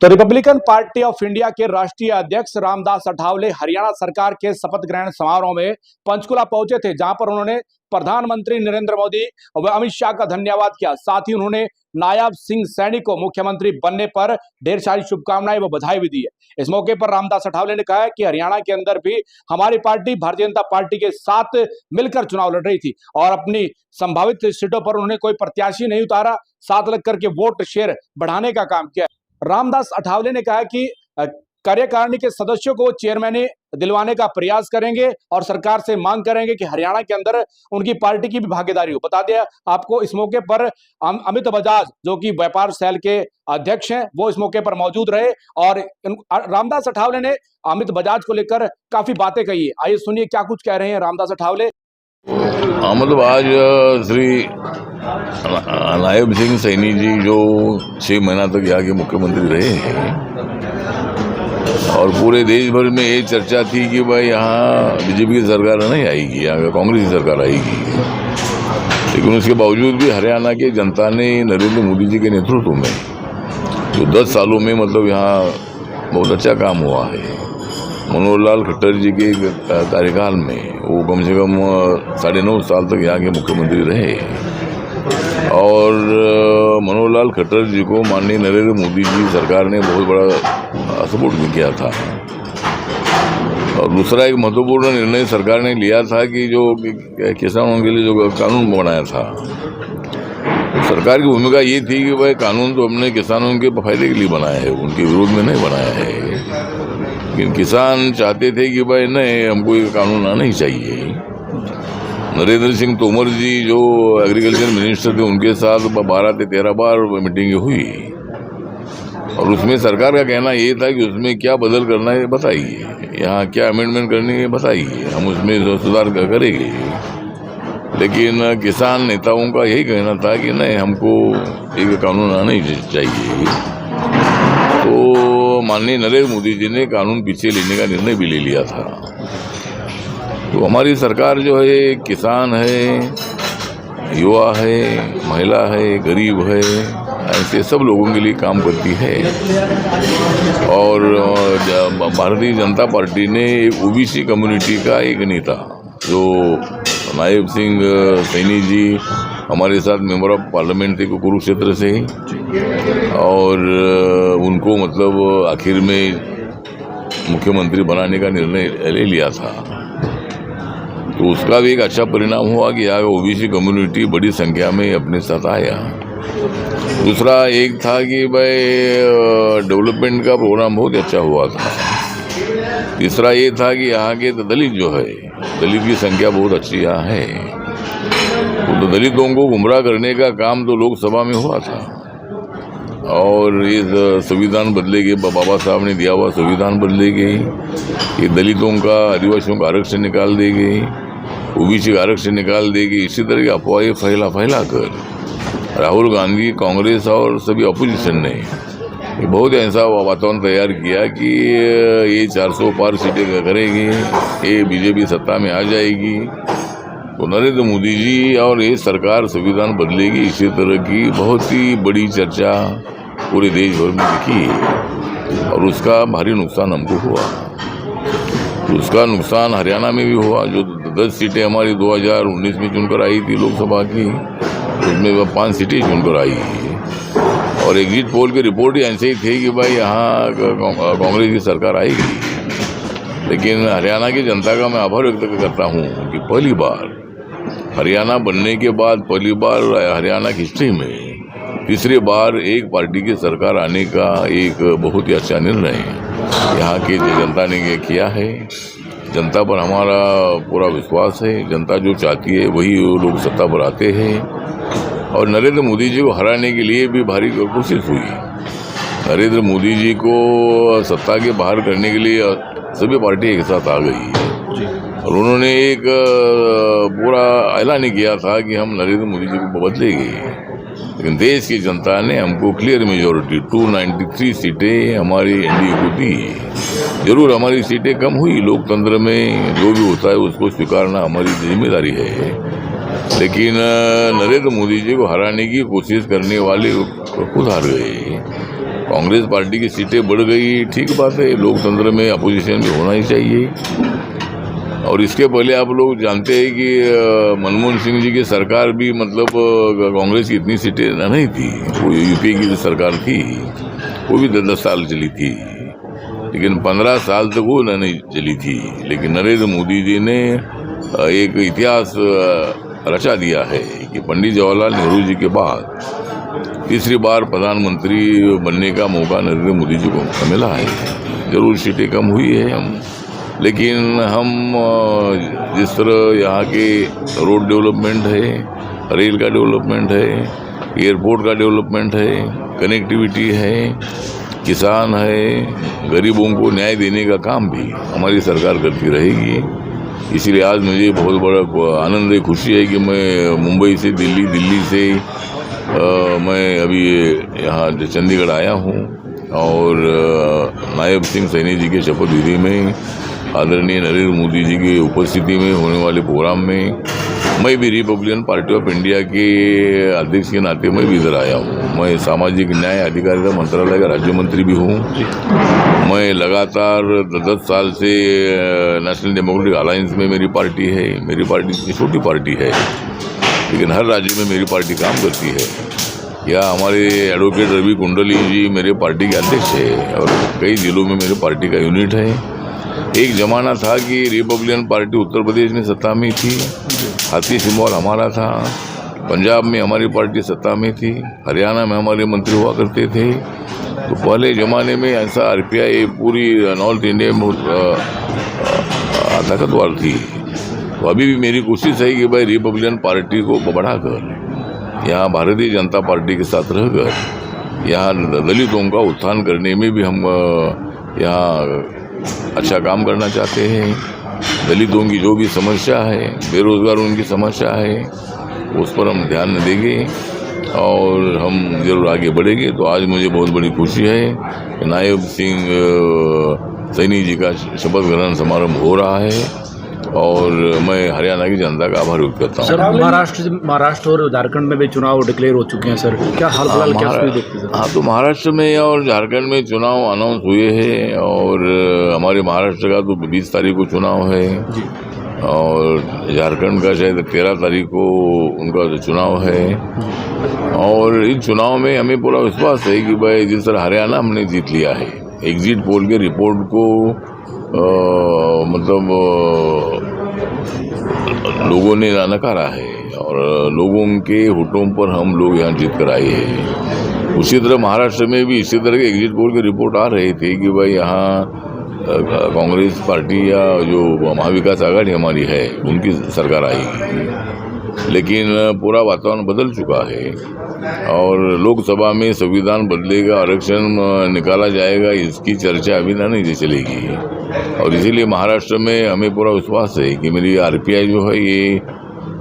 तो Republican party of India के राष्ट्रीय अध्यक्ष रामदास अठावले हरियाणा सरकार के शपथ ग्रहण समारोह में पंचकुला पहुंचे थे, जहां पर उन्होंने प्रधानमंत्री नरेंद्र मोदी व अमित शाह का धन्यवाद किया। साथ ही उन्होंने नायब सिंह सैनी को मुख्यमंत्री बनने पर ढेर सारी शुभकामनाएं व बधाई भी दी है। इस मौके पर रामदास अठावले ने कहा कि हरियाणा के अंदर भी हमारी पार्टी भारतीय जनता पार्टी के साथ मिलकर चुनाव लड़ रही थी और अपनी संभावित सीटों पर उन्होंने कोई प्रत्याशी नहीं उतारा, साथ लग करके वोट शेयर बढ़ाने का काम किया। रामदास अठावले ने कहा कि कार्यकारिणी के सदस्यों को चेयरमैन दिलवाने का प्रयास करेंगे और सरकार से मांग करेंगे कि हरियाणा के अंदर उनकी पार्टी की भी भागीदारी हो। बता दें आपको, इस मौके पर अमित बजाज जो कि व्यापार सेल के अध्यक्ष हैं, वो इस मौके पर मौजूद रहे और रामदास अठावले ने अमित बजाज को लेकर काफी बातें कही है। आइए सुनिए क्या कुछ कह रहे हैं रामदास अठावले। मतलब आज श्री नायब सिंह सैनी जी जो 6 महीना तक यहाँ के मुख्यमंत्री रहे हैं और पूरे देश भर में ये चर्चा थी कि भाई यहाँ बीजेपी की सरकार नहीं आएगी, यहाँ कांग्रेस की सरकार आएगी, लेकिन उसके बावजूद भी हरियाणा की जनता ने नरेंद्र मोदी जी के नेतृत्व में जो 10 सालों में मतलब यहाँ बहुत अच्छा काम हुआ है। मनोहर लाल खट्टर जी के कार्यकाल में वो कम से कम 9.5 साल तक यहाँ के मुख्यमंत्री रहे और मनोहर लाल खट्टर जी को माननीय नरेंद्र मोदी जी सरकार ने बहुत बड़ा सपोर्ट भी किया था। और दूसरा एक महत्वपूर्ण निर्णय सरकार ने लिया था कि जो किसानों के लिए जो कानून बनाया था, सरकार की भूमिका ये थी कि भाई कानून तो हमने किसानों के फायदे के लिए बनाया है, उनके विरोध में नहीं बनाया है। लेकिन किसान चाहते थे कि भाई नहीं, हमको ये कानून आना ही चाहिए। नरेंद्र सिंह तोमर जी जो एग्रीकल्चर मिनिस्टर थे, उनके साथ 12 से 13 बार मीटिंग हुई और उसमें सरकार का कहना ये था कि उसमें क्या बदल करना है बताइए, यहाँ क्या अमेंडमेंट करनी है बताइए, हम उसमें सुधार करेंगे। लेकिन किसान नेताओं का यही कहना था कि नहीं, हमको एक कानून आना ही चाहिए। तो माननीय नरेंद्र मोदी जी ने कानून पीछे लेने का निर्णय भी ले लिया था। तो हमारी सरकार जो है किसान है, युवा है, महिला है, गरीब है, ऐसे सब लोगों के लिए काम करती है। और भारतीय जनता पार्टी ने एक ओबीसी कम्युनिटी का एक नेता जो नायब सिंह सैनी जी हमारे साथ मेंबर ऑफ पार्लियामेंट थे कुरुक्षेत्र से, और उनको मतलब आखिर में मुख्यमंत्री बनाने का निर्णय ले लिया था। तो उसका भी एक अच्छा परिणाम हुआ कि यहाँ ओबीसी कम्युनिटी बड़ी संख्या में अपने साथ आया। दूसरा एक था कि भाई डेवलपमेंट का प्रोग्राम बहुत अच्छा हुआ था। तीसरा ये था कि यहाँ के दलित जो है, दलित की संख्या बहुत अच्छी यहाँ है, तो दलितों को गुमराह करने का काम तो लोकसभा में हुआ था। और ये संविधान बदले गए, बाबा साहब ने दिया हुआ संविधान बदले गई, ये दलितों का, आदिवासियों का आरक्षण निकाल दी गई, ओबीसी का आरक्षण निकाल दी गई। इसी तरह की अफवाहें फैला कर राहुल गांधी, कांग्रेस और सभी अपोजिशन ने बहुत ऐसा वातावरण तैयार किया कि ये 400 पार सीटें करेगी, ये बीजेपी सत्ता में आ जाएगी, तो नरेंद्र मोदी जी और ये सरकार संविधान बदलेगी। इसी तरह की बहुत ही बड़ी चर्चा पूरे देश भर में दिखी और उसका भारी नुकसान हमको हुआ। तो उसका नुकसान हरियाणा में भी हुआ। जो 10 सीटें हमारी 2019 में चुनकर आई थी लोकसभा की, उसमें 5 सीटें चुनकर आई और एग्जिट पोल की रिपोर्ट ही ऐसे ही थी कि भाई यहाँ कांग्रेस की सरकार आएगी। लेकिन हरियाणा की जनता का मैं आभार व्यक्त करता हूँ कि पहली बार हरियाणा बनने के बाद पहली बार हरियाणा की हिस्ट्री में तीसरी बार एक पार्टी की सरकार आने का एक बहुत ही अच्छा निर्णय यहाँ की जनता ने किया है। जनता पर हमारा पूरा विश्वास है। जनता जो चाहती है वही लोग सत्ता पर आते हैं और नरेंद्र मोदी जी को हराने के लिए भी भारी कोशिश हुई। नरेंद्र मोदी जी को सत्ता के बाहर करने के लिए सभी पार्टी एक साथ आ गई और उन्होंने एक पूरा ऐलान किया था कि हम नरेंद्र मोदी जी को बदलेंगे। लेकिन देश की जनता ने हमको क्लियर मेजॉरिटी 293 सीटें हमारी एनडीए को दी। जरूर हमारी सीटें कम हुई, लोकतंत्र में जो भी होता है उसको स्वीकारना हमारी जिम्मेदारी है, लेकिन नरेंद्र मोदी जी को हराने की कोशिश करने वाले खुद हार गए। कांग्रेस पार्टी की सीटें बढ़ गई, ठीक बात है, लोकतंत्र में अपोजिशन भी होना ही चाहिए। और इसके पहले आप लोग जानते हैं कि मनमोहन सिंह जी की सरकार भी मतलब कांग्रेस की इतनी सीटें नहीं थी, वो यूपीए की जो सरकार थी वो भी 10 साल चली थी, लेकिन 15 साल तक वो नहीं चली थी। लेकिन नरेंद्र मोदी जी ने एक इतिहास रचा दिया है कि पंडित जवाहरलाल नेहरू जी के बाद तीसरी बार प्रधानमंत्री बनने का मौका नरेंद्र मोदी जी को मिला है। जरूर सीटें कम हुई है लेकिन हम जिस तरह यहाँ के रोड डेवलपमेंट है, रेल का डेवलपमेंट है, एयरपोर्ट का डेवलपमेंट है, कनेक्टिविटी है, किसान है, गरीबों को न्याय देने का काम भी हमारी सरकार करती रहेगी। इसीलिए आज मुझे बहुत बड़ा आनंद है, खुशी है कि मैं मुंबई से दिल्ली से मैं अभी यहाँ चंडीगढ़ आया हूँ और नायब सिंह सैनी जी के शपथ विधि में आदरणीय नरेंद्र मोदी जी की उपस्थिति में होने वाले प्रोग्राम में मैं भी रिपब्लिकन पार्टी ऑफ इंडिया के अध्यक्ष के नाते मैं भी इधर आया हूँ। मैं सामाजिक न्याय अधिकारिता मंत्रालय का राज्य मंत्री भी हूँ। मैं लगातार 10 साल से नेशनल डेमोक्रेटिक अलायंस में मेरी पार्टी है। मेरी पार्टी छोटी पार्टी है लेकिन हर राज्य में मेरी पार्टी काम करती है। या हमारे एडवोकेट रवि कुंडली जी मेरे पार्टी के अध्यक्ष है और कई जिलों में मेरे पार्टी का यूनिट है। एक जमाना था कि रिपब्लिकन पार्टी उत्तर प्रदेश में सत्ता में थी, हाथी सिंबल हमारा था, पंजाब में हमारी पार्टी सत्ता में थी, हरियाणा में हमारे मंत्री हुआ करते थे। तो पहले ज़माने में ऐसा आरपीआई पूरी नॉर्थ इंडिया में ताकतवर थी। तो अभी भी मेरी कोशिश है कि भाई रिपब्लिकन पार्टी को बढ़ाकर यहाँ भारतीय जनता पार्टी के साथ रहकर यहाँ दलितों का उत्थान करने में भी हम यहाँ अच्छा काम करना चाहते हैं। दलितों की जो भी समस्या है, बेरोजगारों की समस्या है, उस पर हम ध्यान देंगे और हम जरूर आगे बढ़ेंगे। तो आज मुझे बहुत बड़ी खुशी है कि नायब सिंह सैनी जी का शपथ ग्रहण समारोह हो रहा है और मैं हरियाणा की जनता का आभार व्यक्त करता हूँ। सर महाराष्ट्र और झारखंड में भी चुनाव डिक्लेयर हो चुके हैं सर, क्या हाल फिलहाल क्या देखते हैं? हाँ, तो महाराष्ट्र में और झारखंड में चुनाव अनाउंस हुए हैं और हमारे महाराष्ट्र का तो 20 तारीख को चुनाव है और झारखंड का शायद 13 तारीख को उनका चुनाव है। और इन चुनाव में हमें पूरा विश्वास है कि भाई जिस तरह हरियाणा हमने जीत लिया है, एग्जिट पोल के रिपोर्ट को मतलब लोगों ने नकारा है और लोगों के होठों पर हम लोग यहाँ जीत कर आए हैं। उसी तरह महाराष्ट्र में भी इसी तरह के एग्जिट पोल के रिपोर्ट आ रहे थे कि भाई यहाँ कांग्रेस पार्टी या जो महाविकास आघाड़ी हमारी है उनकी सरकार आएगी, लेकिन पूरा वातावरण बदल चुका है और लोकसभा में संविधान बदलेगा, आरक्षण निकाला जाएगा, इसकी चर्चा अभी नहीं चलेगी। और इसीलिए महाराष्ट्र में हमें पूरा विश्वास है कि मेरी आरपीआई जो है ये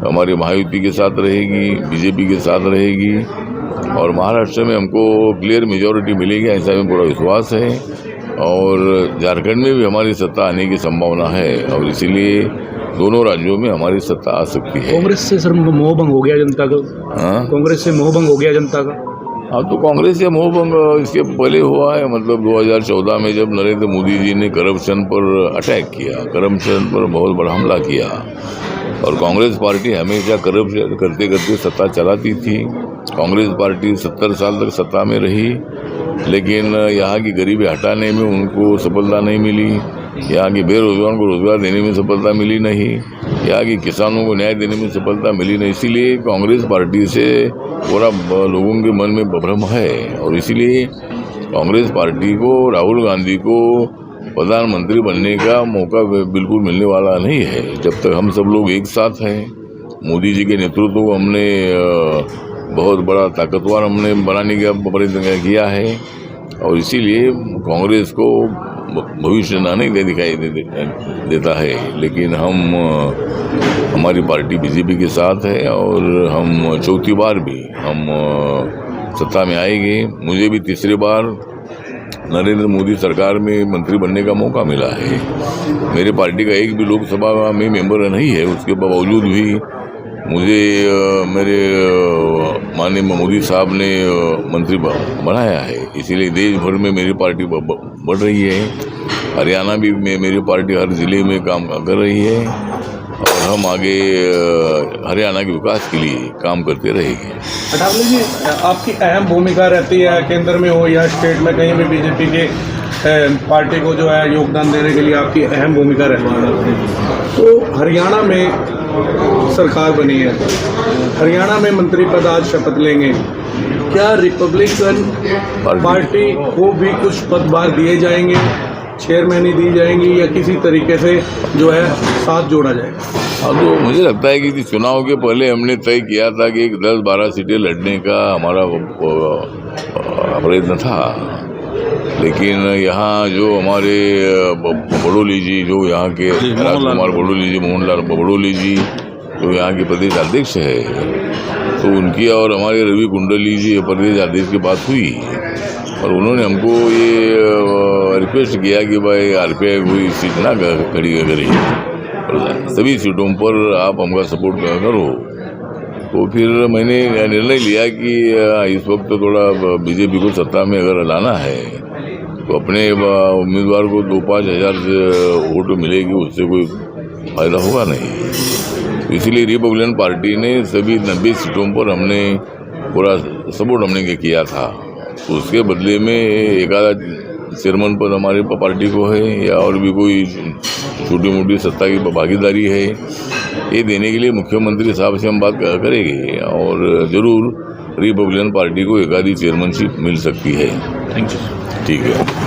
हमारी महायुति के साथ रहेगी, बीजेपी के साथ रहेगी और महाराष्ट्र में हमको क्लियर मेजॉरिटी मिलेगी, ऐसा हमें पूरा विश्वास है। और झारखंड में भी हमारी सत्ता आने की संभावना है और इसीलिए दोनों राज्यों में हमारी सत्ता आ सकती है। कांग्रेस से सर मोहभंग हो गया जनता का? हाँ, कांग्रेस से मोहभंग हो गया जनता का? हाँ, तो कांग्रेस से मोहभंग इसके पहले हुआ है। मतलब 2014 में जब नरेंद्र मोदी जी ने करप्शन पर अटैक किया, करप्शन पर बहुत बड़ा हमला किया और कांग्रेस पार्टी हमेशा करप्शन करते करते सत्ता चलाती थी। कांग्रेस पार्टी 70 साल तक सत्ता में रही लेकिन यहाँ की गरीबी हटाने में उनको सफलता नहीं मिली, यहाँ के बेरोजगारों को रोजगार देने में सफलता मिली नहीं, यहाँ के किसानों को न्याय देने में सफलता मिली नहीं। इसीलिए कांग्रेस पार्टी से पूरा लोगों के मन में भ्रम है और इसीलिए कांग्रेस पार्टी को राहुल गांधी को प्रधानमंत्री बनने का मौका बिल्कुल मिलने वाला नहीं है जब तक हम सब लोग एक साथ हैं। मोदी जी के नेतृत्व को हमने बहुत बड़ा ताकतवर हमने बनाने का प्रयत्न किया है और इसीलिए कांग्रेस को भविष्य नहीं दिखाई देता है। लेकिन हमारी पार्टी बीजेपी के साथ है और हम चौथी बार भी हम सत्ता में आएंगे। मुझे भी तीसरी बार नरेंद्र मोदी सरकार में मंत्री बनने का मौका मिला है। मेरे पार्टी का एक भी लोकसभा में मेंबर नहीं है, उसके बावजूद भी मुझे मेरे माननीय मोदी साहब ने मंत्री बनाया है, इसीलिए देश भर में मेरी पार्टी बढ़ रही है। हरियाणा भी में मेरी पार्टी हर जिले में काम कर रही है और हम आगे हरियाणा के विकास के लिए काम करते रहेंगे। अठावले जी, आपकी अहम भूमिका रहती है केंद्र में हो या स्टेट में, कहीं भी बीजेपी के पार्टी को जो है योगदान देने के लिए आपकी अहम भूमिका रहती है। तो हरियाणा में सरकार बनी है, हरियाणा में मंत्री पद आज शपथ लेंगे, क्या रिपब्लिकन पार्टी को भी कुछ पदभार दिए जाएंगे, चेयरमैनी दी जाएंगी या किसी तरीके से जो है साथ जोड़ा जाएगा? अब तो मुझे लगता है कि चुनाव के पहले हमने तय किया था कि 10-12 सीटें लड़ने का हमारा प्रयत्न था, लेकिन यहाँ जो हमारे बड़ोली जी, जो यहाँ के राजकुमार बड़ोली जी, मोहनलाल बड़ोली जी जो यहाँ के प्रदेश अध्यक्ष है, तो उनकी और हमारे रवि कुंडली जी प्रदेश अध्यक्ष की बात हुई और उन्होंने हमको ये रिक्वेस्ट किया कि भाई आरपीआई कोई सीट ना खड़ी करें, सभी सीटों पर आप हमका सपोर्ट करो। तो फिर मैंने निर्णय लिया कि इस वक्त तो थोड़ा बीजेपी को सत्ता में अगर लाना है तो अपने उम्मीदवार को 2-5 हज़ार वोट मिलेगी, उससे कोई फायदा होगा नहीं। इसीलिए रिपब्लिकन पार्टी ने सभी 90 सीटों पर हमने पूरा सपोर्ट हमने किया था। तो उसके बदले में एक आधा चेयरमैन पद हमारे पार्टी को है या और भी कोई छोटी मोटी सत्ता की भागीदारी है, ये देने के लिए मुख्यमंत्री साहब से हम बात करेंगे और ज़रूर रिपब्लिकन पार्टी को एक आधी चेयरमैनशिप मिल सकती है। Thank you. ठीक है।